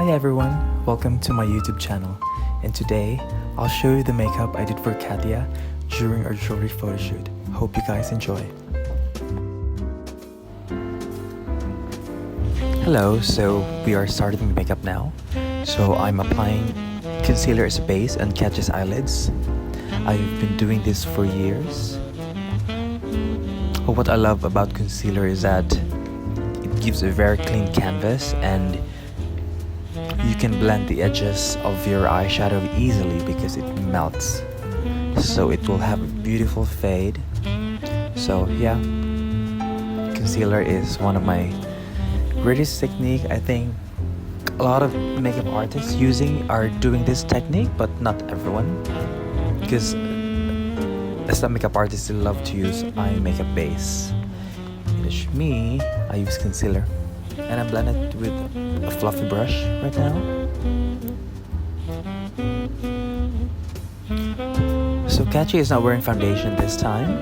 Hi everyone, welcome to my YouTube channel, and today I'll show you the makeup I did for Katya during our jewelry photo shoot. Hope you guys enjoy. Hello, so we are starting the makeup now. So I'm applying concealer as a base on Katya's eyelids. I've been doing this for years. What I love about concealer is that it gives a very clean canvas and you can blend the edges of your eyeshadow easily because it melts. So it will have a beautiful fade. So yeah, concealer is one of my greatest technique. I think a lot of makeup artists are doing this technique, but not everyone. Because as a makeup artist, they love to use eye makeup base. It's me, I use concealer. And I blend it with a fluffy brush right now. So Katya is not wearing foundation this time.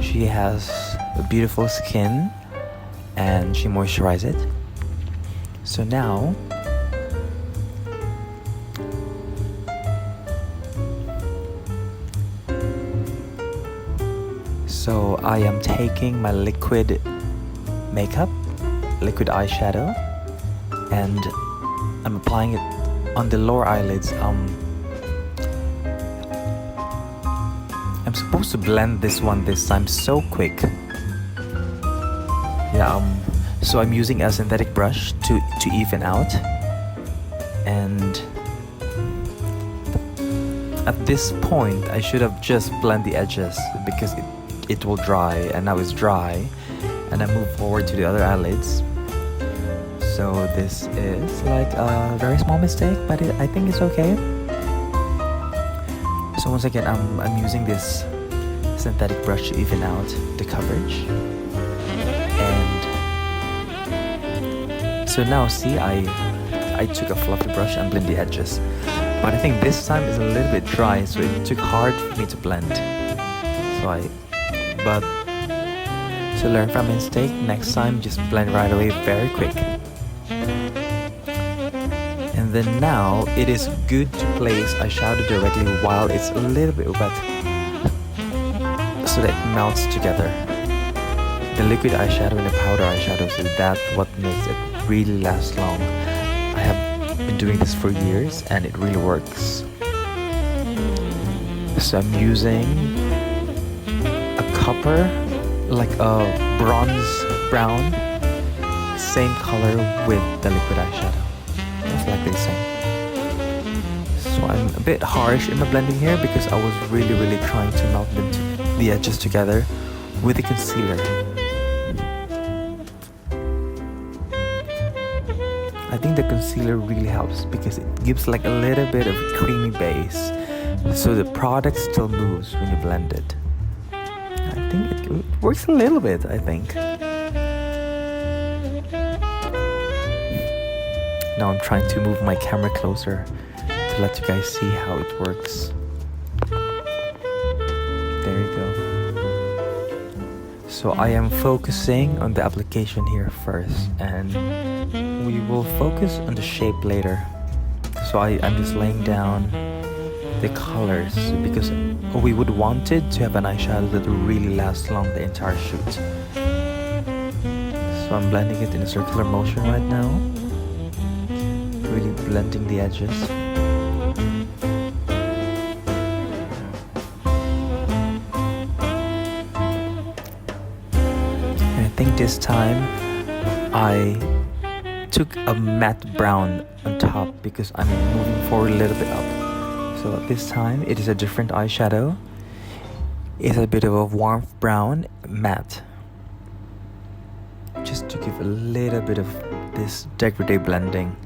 She has a beautiful skin and she moisturizes it. So now I am taking my liquid eyeshadow and I'm applying it on the lower eyelids. I'm supposed to blend this time so quick. Yeah, so I'm using a synthetic brush to even out, and at this point I should have just blended the edges because it will dry, and now it's dry, and I move forward to the other eyelids. So this is like a very small mistake, but I think it's okay. So once again, I'm using this synthetic brush to even out the coverage. And so now see, I took a fluffy brush and blend the edges. But I think this time is a little bit dry, so it took hard for me to blend. But to learn from mistake, next time just blend right away very quick. And then now it is good to place eyeshadow directly while it's a little bit wet, so that it melts together. The liquid eyeshadow and the powder eyeshadow, so that's what makes it really last long. I have been doing this for years and it really works. So I'm using copper, like a bronze brown, same color with the liquid eyeshadow, just like this thing. So I'm a bit harsh in my blending here because I was really trying to melt the edges together with the concealer. I think the concealer really helps because it gives like a little bit of a creamy base, so the product still moves when you blend it. I think it works a little bit, I think. Now I'm trying to move my camera closer to let you guys see how it works. There you go. So I am focusing on the application here first, and we will focus on the shape later. So I'm just laying down the colors because we would want it to have an eyeshadow that will really last long the entire shoot. So I'm blending it in a circular motion right now, really blending the edges. And I think this time I took a matte brown on top because I'm moving forward a little bit up. So this time it is a different eyeshadow. It's a bit of a warm brown matte, just to give a little bit of this dégradé blending.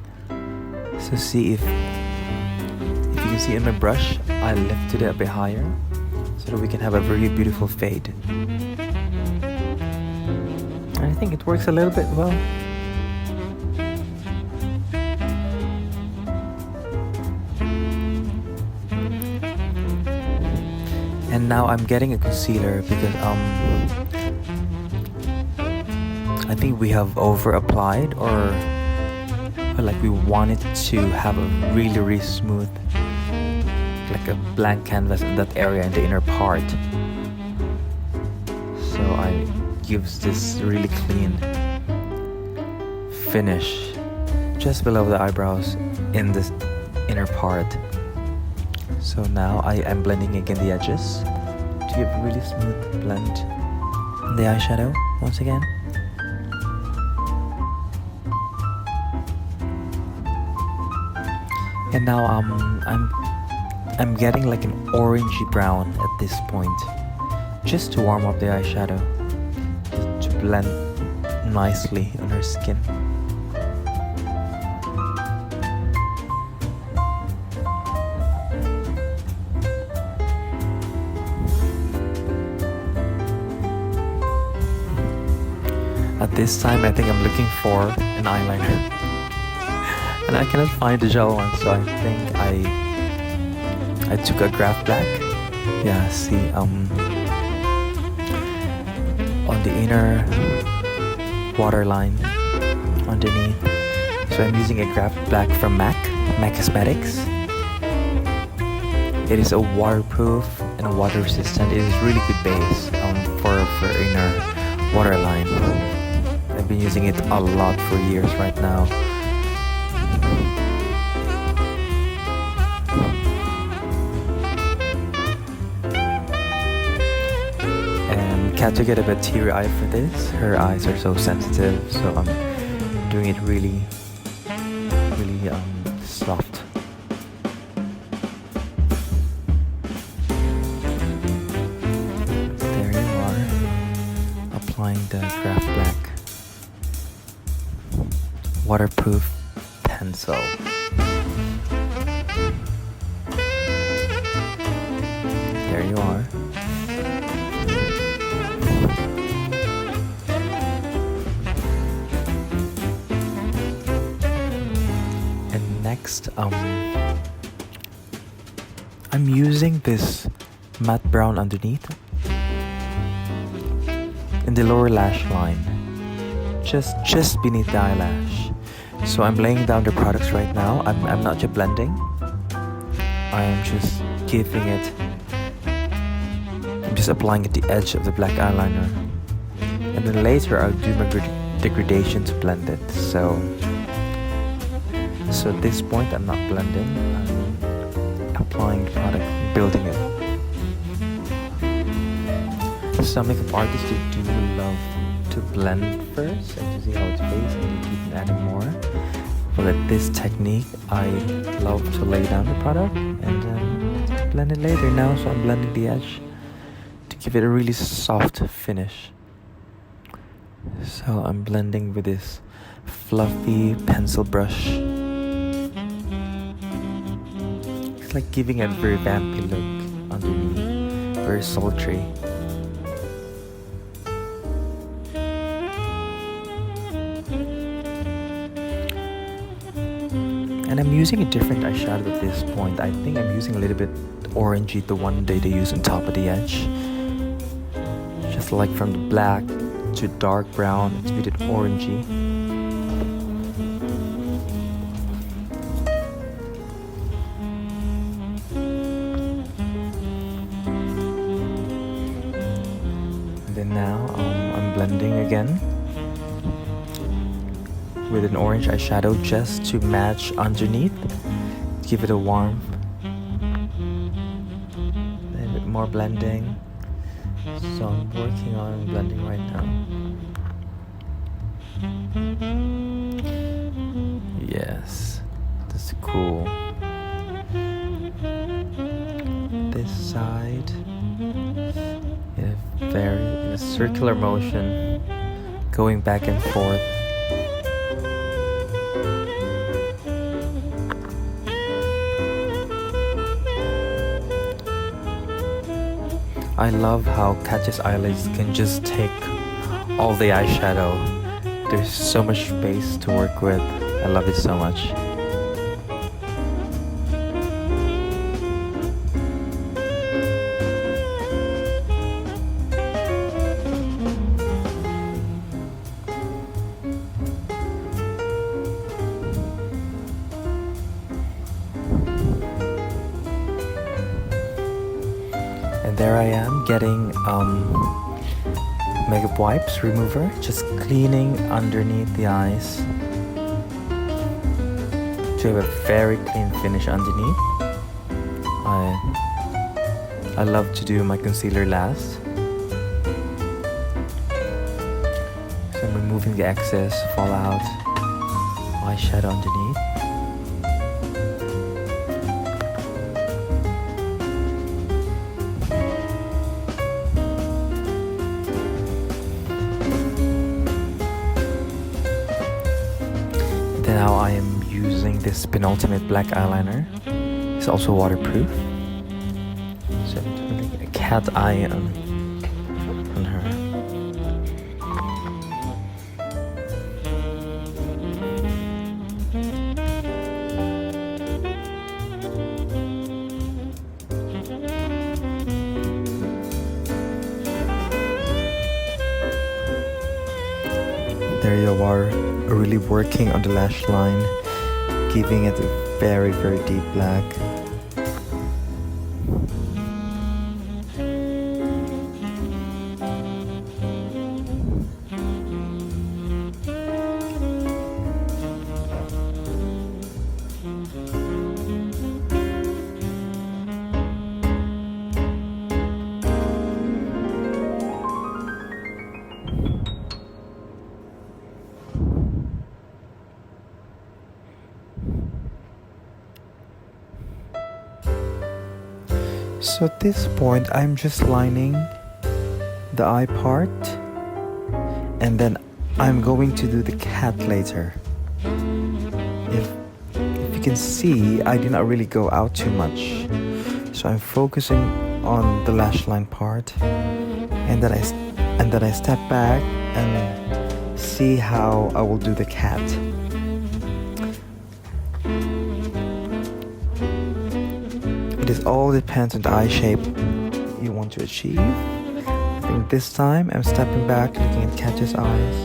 So see if you can see in my brush, I lifted it a bit higher so that we can have a very beautiful fade. And I think it works a little bit well. And now I'm getting a concealer because I think we have over applied or but like we want it to have a really smooth, like a blank canvas in that area in the inner part. So I gives this really clean finish just below the eyebrows in this inner part. So now I am blending again the edges to give a really smooth blend in the eyeshadow once again. And now I'm getting like an orangey brown at this point, just to warm up the eyeshadow, to blend nicely on her skin. At this time, I think I'm looking for an eyeliner. And I cannot find the gel one, so I think I took a graph black. Yeah, see, on the inner waterline underneath. So I'm using a graph black from MAC Cosmetics. It is a waterproof and a water resistant. It is really good base for inner waterline. I've been using it a lot for years right now. And Katya get a bit teary eye for this. Her eyes are so sensitive, so I'm doing it really soft. There you are, applying the graph black waterproof pencil. There you are. And next, I'm using this matte brown underneath in the lower lash line, just beneath the eyelash. So I'm laying down the products right now. I'm not just blending. I am just giving it. I'm just applying at the edge of the black eyeliner, and then later I'll do my degradation to blend it. So at this point I'm not blending. I'm applying the product, building it. Some makeup artists do love to blend first and to see how it feels, and keep adding more. But with this technique, I love to lay down the product and then blend it later. Now, so I'm blending the edge to give it a really soft finish. So I'm blending with this fluffy pencil brush. It's like giving a very vampy look underneath, very sultry. And I'm using a different eyeshadow at this point. I think I'm using a little bit orangey, the one they use on top of the edge. Just like from the black to dark brown, it's a bit orangey. And then now I'm blending again with an orange eyeshadow just to match underneath, give it a warmth. A bit more blending. So I'm working on blending right now. Yes, that's cool. This side, in a circular motion, going back and forth. I love how Katya's eyelids can just take all the eyeshadow. There's so much space to work with. I love it so much. there I am getting makeup wipes remover, just cleaning underneath the eyes to have a very clean finish underneath. I love to do my concealer last, so I'm removing the excess fallout eyeshadow underneath. Now I am using this penultimate black eyeliner. It's also waterproof. So I'm doing a cat eye on her. There you are, really working on the lash line, giving it a very, very deep black. So at this point, I'm just lining the eye part, and then I'm going to do the cat later. If you can see, I did not really go out too much, so I'm focusing on the lash line part, and then I step back and see how I will do the cat. It all depends on the eye shape you want to achieve. I think this time I'm stepping back, looking at Katya's eyes.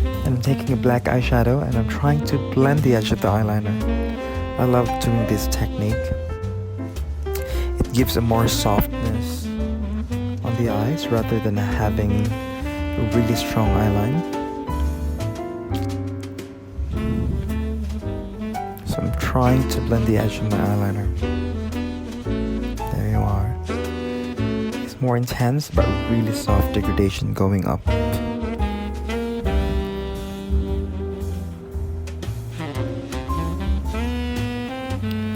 And I'm taking a black eyeshadow and I'm trying to blend the edge of the eyeliner. I love doing this technique. It gives a more softness on the eyes rather than having a really strong eyeline. So I'm trying to blend the edge of my eyeliner. There you are. It's more intense but really soft degradation going up.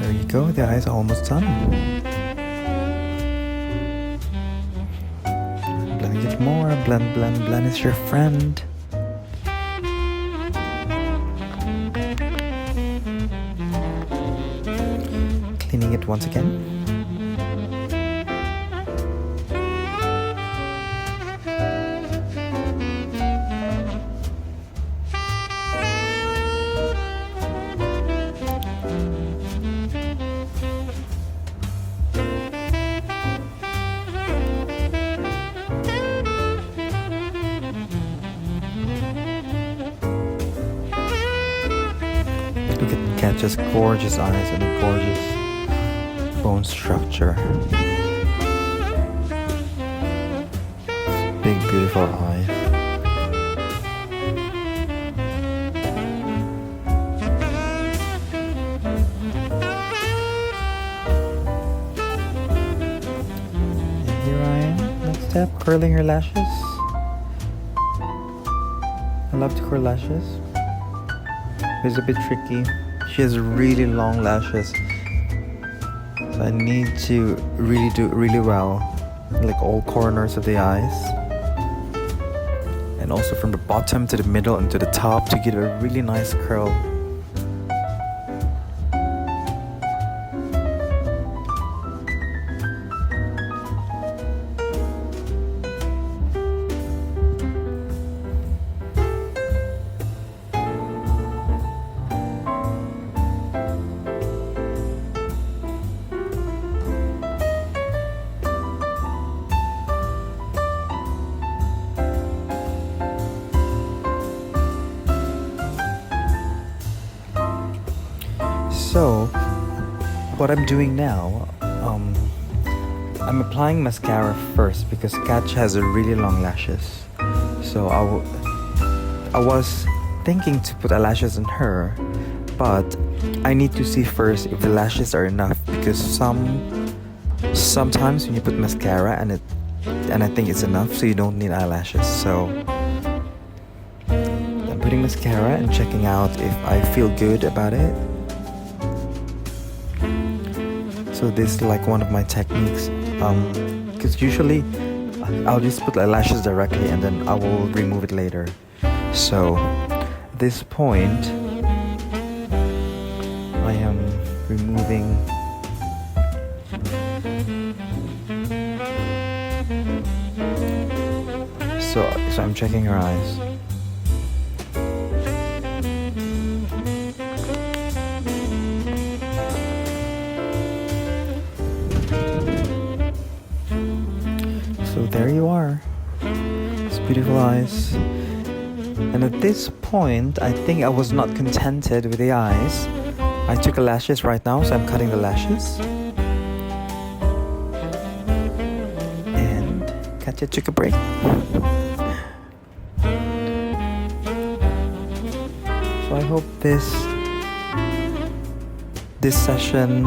There you go, the eyes are almost done. Blending it more, blend, blend, blend is your friend. Cleaning it once again. Look at Katya's gorgeous eyes and a gorgeous bone structure. Big, beautiful eyes. And here I am. Next step, curling her lashes. I love to curl lashes. It's a bit tricky. She has really long lashes. So I need to really do it really well, like all corners of the eyes, and also from the bottom to the middle and to the top to give a really nice curl. So what I'm doing now, I'm applying mascara first because Katya has a really long lashes. So I was thinking to put eyelashes on her, but I need to see first if the lashes are enough, because sometimes when you put mascara and I think it's enough, so you don't need eyelashes. So I'm putting mascara and checking out if I feel good about it. So this is like one of my techniques, because usually I'll just put eyelashes directly and then I will remove it later. So at this point I am removing so I'm checking her eyes. So there you are. It's beautiful eyes. And at this point, I think I was not contented with the eyes. I took lashes right now, so I'm cutting the lashes. And Katya took a break. So I hope this session,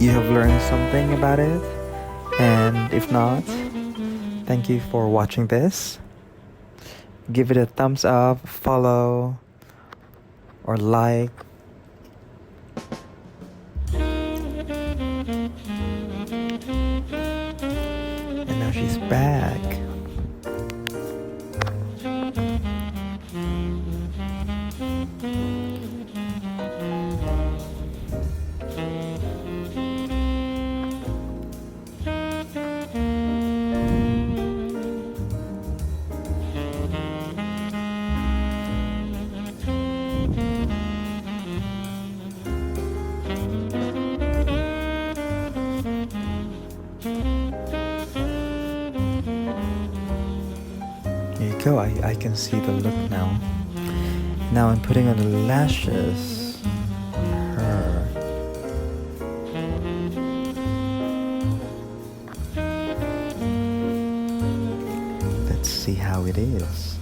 you have learned something about it. And if not, thank you for watching this. Give it a thumbs up, follow, or like. And now she's back. There you go, I can see the look now. Now I'm putting on the lashes on her. Let's see how it is.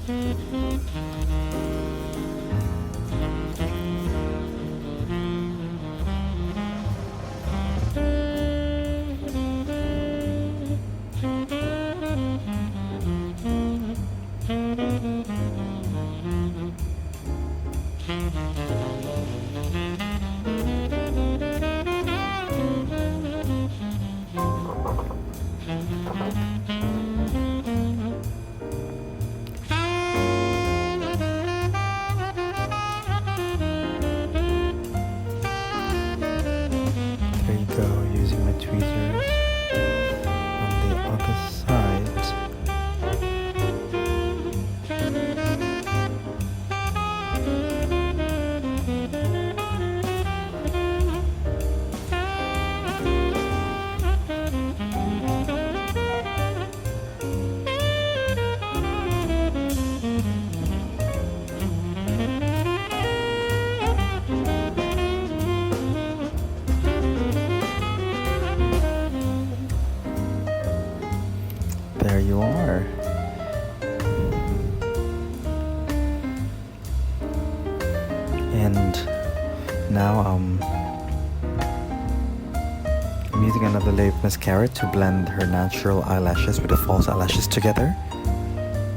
There you go, using my tweezers on the other side. There you are. And now I'm using another layer of mascara to blend her natural eyelashes with the false eyelashes together,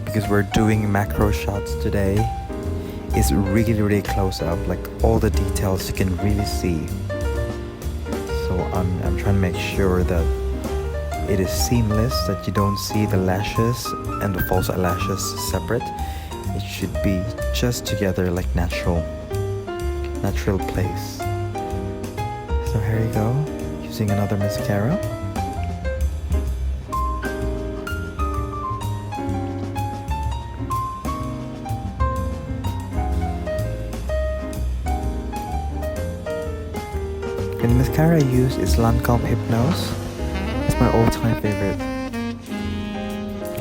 because we're doing macro shots today. It's really close up, like all the details you can really see. So I'm trying to make sure that it is seamless, that you don't see the lashes and the false eyelashes separate. It should be just together like natural place. So here you go, using another mascara. And the mascara I use is Lancome Hypnose. It's my all-time favorite.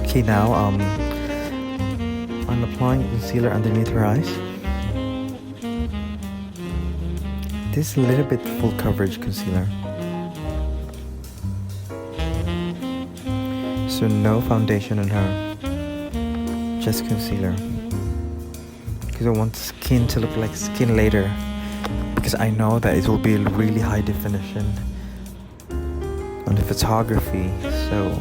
Okay, now I'm applying concealer underneath her eyes. This is a little bit full coverage concealer. So no foundation on her, just concealer. Because I want skin to look like skin later. Because I know that it will be really high definition on the photography. So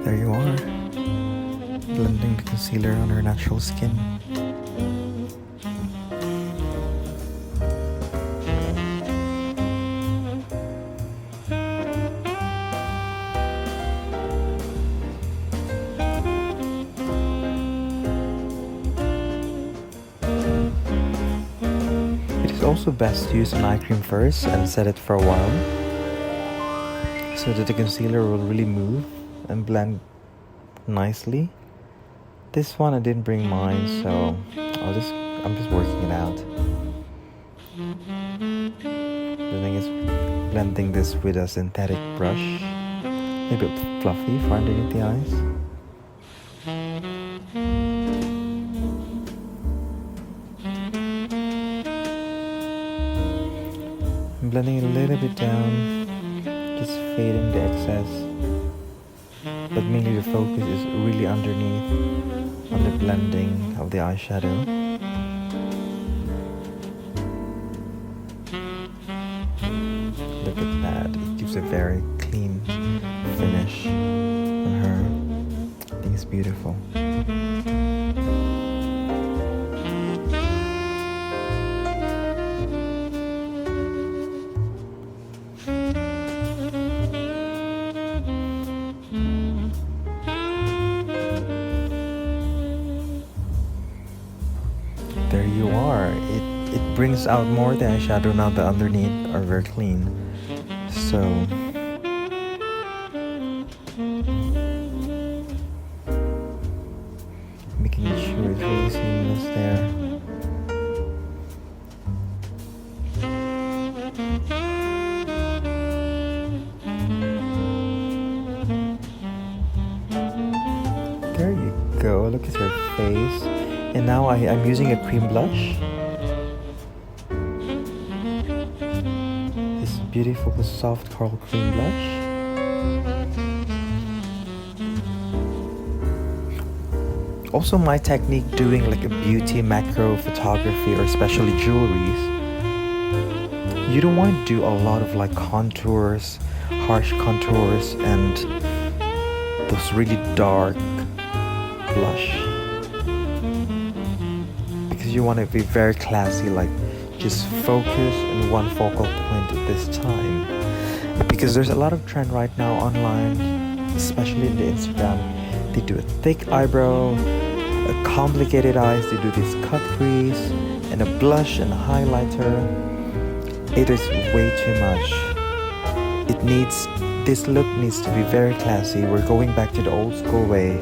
there you are, blending the concealer on her natural skin. It is also best to use an eye cream first and set it for a while, so that the concealer will really move and blend nicely. This one I didn't bring mine, so I'm just working it out. The thing is blending this with a synthetic brush, maybe a bit fluffy for underneath the eyes. I'm blending it a little bit down, just fading the excess, but mainly the focus is really underneath on the blending of the eyeshadow. Look at that, it gives a very clean finish on her. I think it's beautiful. There you are. It brings out more the eyeshadow now the underneath are very clean. So making sure it's really seamless there. There you go. Look at her face. And now I'm using a cream blush. This beautiful soft coral cream blush. Also, my technique doing like a beauty macro photography or especially jewelries, you don't want to do a lot of like contours, harsh contours, and those really dark blush. You want to be very classy, like just focus on one focal point at this time, because there's a lot of trend right now online, especially in the Instagram. They do a thick eyebrow, a complicated eyes, they do this cut crease and a blush and a highlighter. It is way too much. This look needs to be very classy. We're going back to the old school way.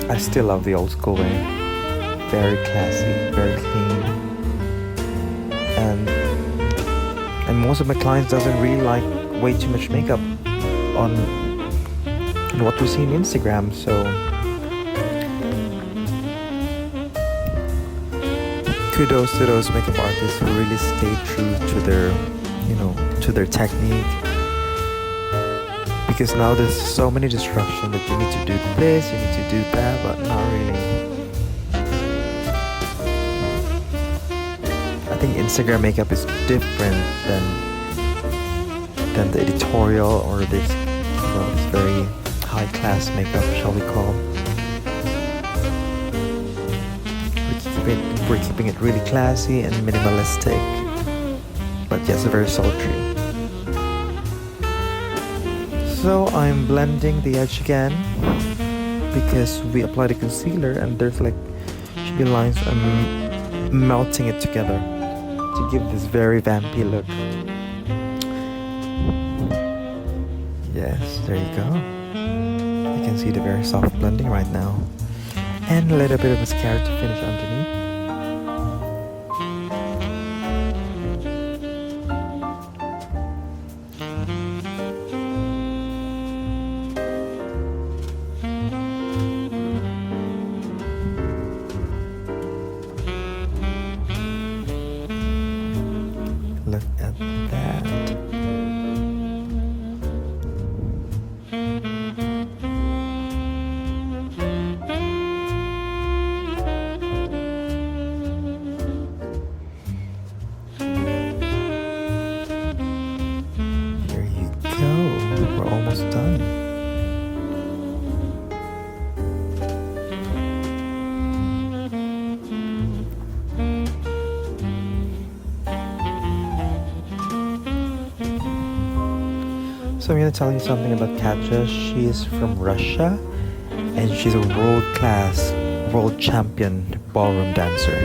I still love the old school way. Very classy, very clean. And most of my clients doesn't really like way too much makeup on what we see on Instagram. So kudos to those makeup artists who really stay true to their technique. Because now there's so many distractions that you need to do this, you need to do that, but not really. I think Instagram makeup is different than the editorial or this very high class makeup, shall we call. We're keeping it really classy and minimalistic, but yes, very sultry. So I'm blending the edge again because we applied a concealer and there's like should be lines. I'm melting it together to give this very vampy look. Yes, there you go. You can see the very soft blending right now, and a little bit of mascara to finish underneath. So I'm going to tell you something about Katya. She is from Russia and she's a world-class, world champion ballroom dancer.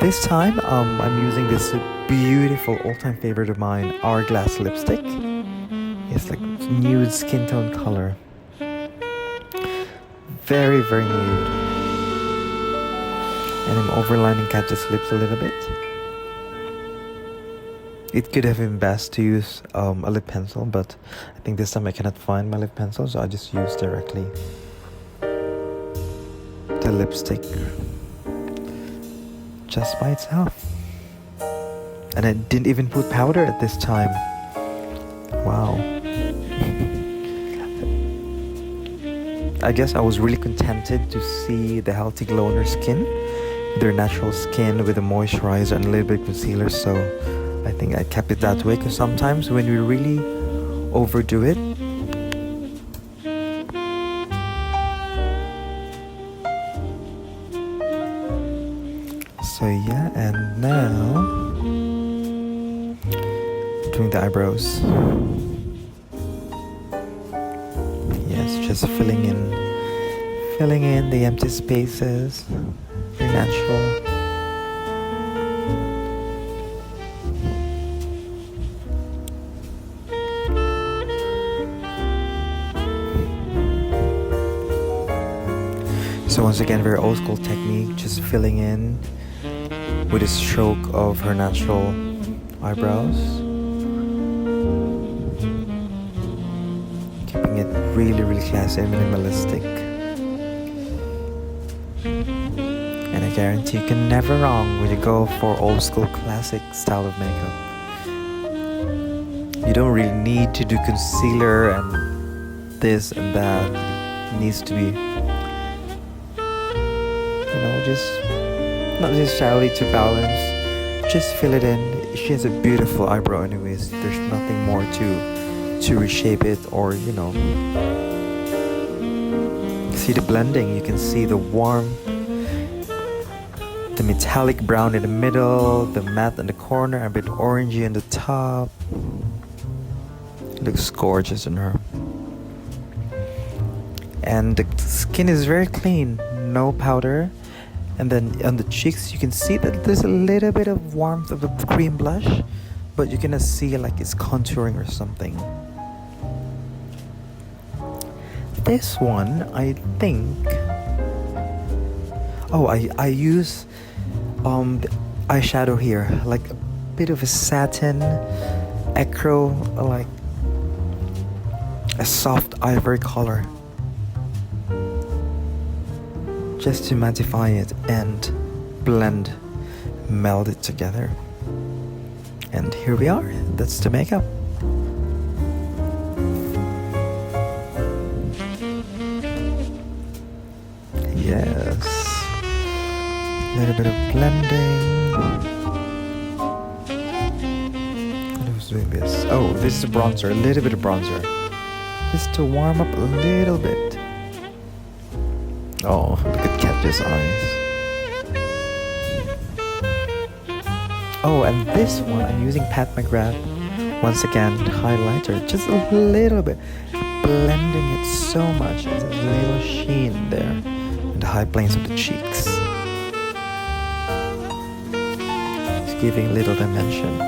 This time I'm using this beautiful all-time favorite of mine, Hourglass lipstick. It's like nude skin tone color. Very, very nude. And I'm overlining Katya's lips a little bit. It could have been best to use a lip pencil, but I think this time I cannot find my lip pencil, so I just use directly the lipstick just by itself. And I didn't even put powder at this time. Wow. I guess I was really contented to see the healthy glow on her skin, their natural skin with a moisturizer and a little bit of concealer, so I think I kept it that way, because sometimes when we really overdo it, so yeah. And now doing the eyebrows. Yes, just filling in the empty spaces. Very natural. So once again, very old school technique, just filling in with a stroke of her natural eyebrows. Keeping it really, really classy and minimalistic. And I guarantee you can never wrong when you go for old school classic style of makeup. You don't really need to do concealer and this and that. It needs to be, just not necessarily to balance, just fill it in. She has a beautiful eyebrow anyways. There's nothing more to reshape it, or see the blending. You can see the warm, the metallic brown in the middle, the matte in the corner, and a bit orangey in the top. It looks gorgeous in her. And the skin is very clean, no powder. And then on the cheeks, you can see that there's a little bit of warmth of the cream blush, but you can see like it's contouring or something. This one, I think, I use the eyeshadow here, like a bit of a satin, acro, like a soft ivory color, just to mattify it and meld it together. And here we are. That's the makeup. Yes. A little bit of blending. I was doing this. Oh, this is a bronzer. A little bit of bronzer, just to warm up a little bit. Oh, look at Katya's eyes. Oh, and this one I'm using Pat McGrath. Once again, highlighter, just a little bit, blending it so much. There's a little sheen there in the high planes of the cheeks. It's giving a little dimension.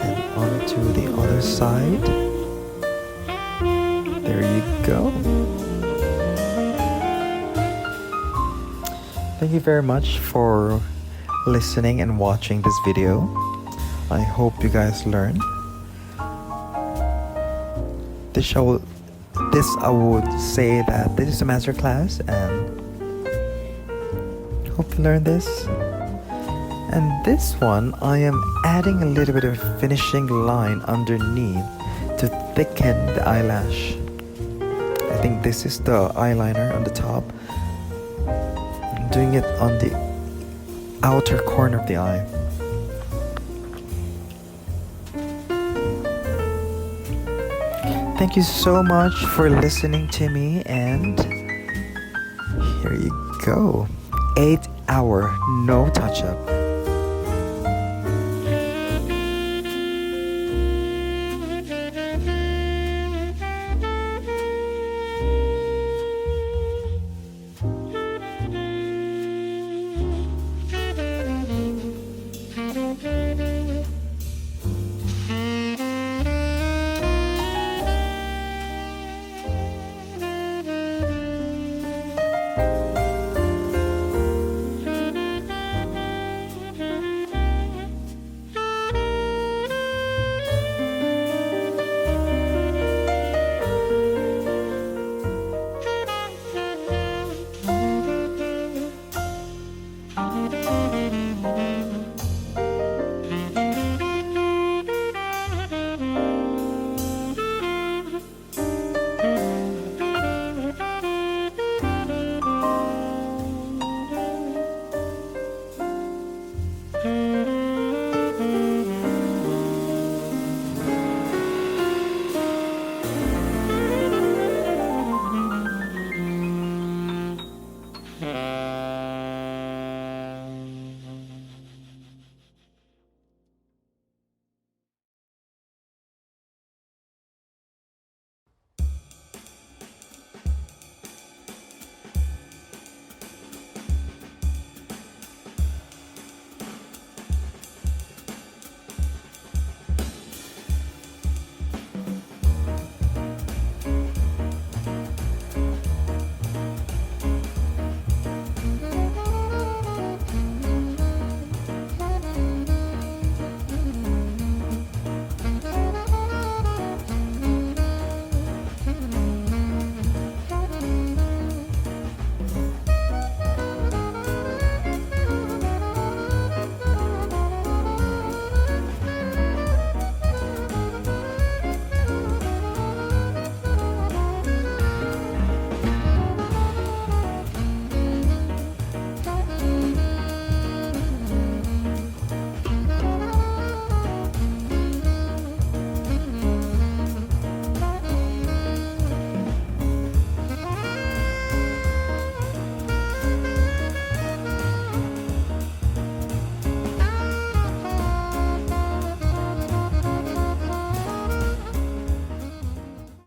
And onto the other side. There you go. Thank you very much for listening and watching this video. I hope you guys learned. I would say that this is a master class, and hope you learned this. And this one, I am adding a little bit of finishing line underneath to thicken the eyelash. I think this is the eyeliner on the top. I'm doing it on the outer corner of the eye. Thank you so much for listening to me, and here you go. 8-hour no touch-up